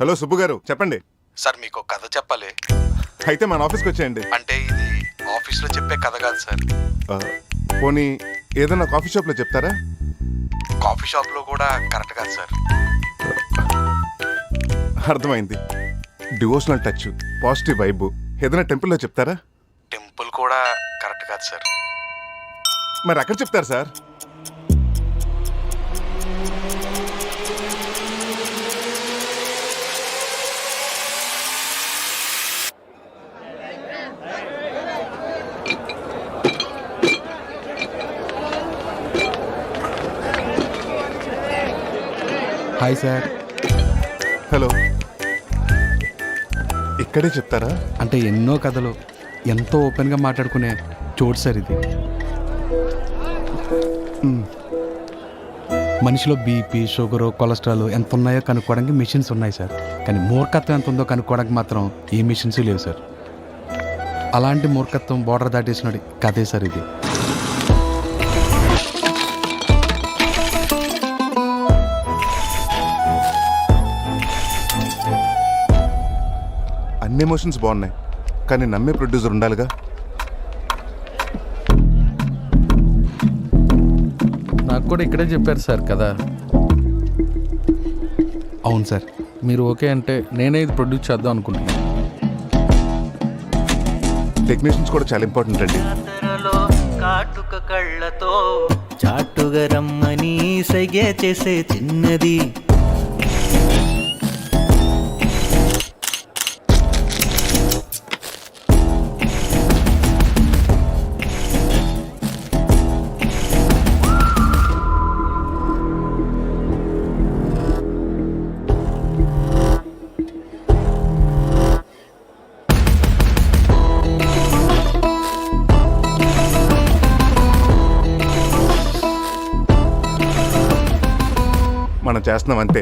Hello Subbu గారు, చెప్పండి. Sir మీకు ఒక కథ చెప్పాలి. అయితే మన ఆఫీస్కి వచ్చేయండి. అంటే ఇది ఆఫీస్లో చెప్పే కథ కాదు సార్. పోనీ ఏదైనా కాఫీ షాప్లో చెప్తారా? కాఫీ షాప్లో కూడా కరెక్ట్ కాదు సార్. అర్థమైంది. డివోషనల్ టచ్, పాజిటివ్ వైబ్ ఏదైనా టెంపుల్లో చెప్తారా? టెంపుల్ కూడా కరెక్ట్ కాదు సార్. మరి అక్కడ చెప్తారు సార్. Hi sir. హలో. ఇక్కడే చెప్తారా? అంటే ఎన్నో కథలు ఎంతో ఓపెన్గా మాట్లాడుకునే చోటు సార్ ఇది. మనిషిలో బీపీ, షుగరు, కొలెస్ట్రాల్ ఎంత ఉన్నాయో కనుక్కోవడానికి మిషన్స్ ఉన్నాయి సార్. కానీ మూర్ఖత్వం ఎంత ఉందో కనుక్కోవడానికి మాత్రం ఏ మిషన్స్ లేవు సార్. అలాంటి మూర్ఖత్వం బోర్డర్ దాటేసినాడు కథే సార్ ఇది. అన్ని ఎమోషన్స్ బాగున్నాయి, కానీ నమ్మే ప్రొడ్యూసర్ ఉండాలిగా. నాకు కూడా ఇక్కడే చెప్పారు సార్ కదా. అవును సార్. మీరు ఓకే అంటే నేనే ఇది ప్రొడ్యూస్ చేద్దాం అనుకుంటున్నాను. టెక్నీషియన్స్ కూడా చాలా ఇంపార్టెంట్ అండి. కాటుక కళ్ళతో చాటుగా రమ్మని సైగే చేసే చిన్నది. మనం చేస్తున్నాం అంతే.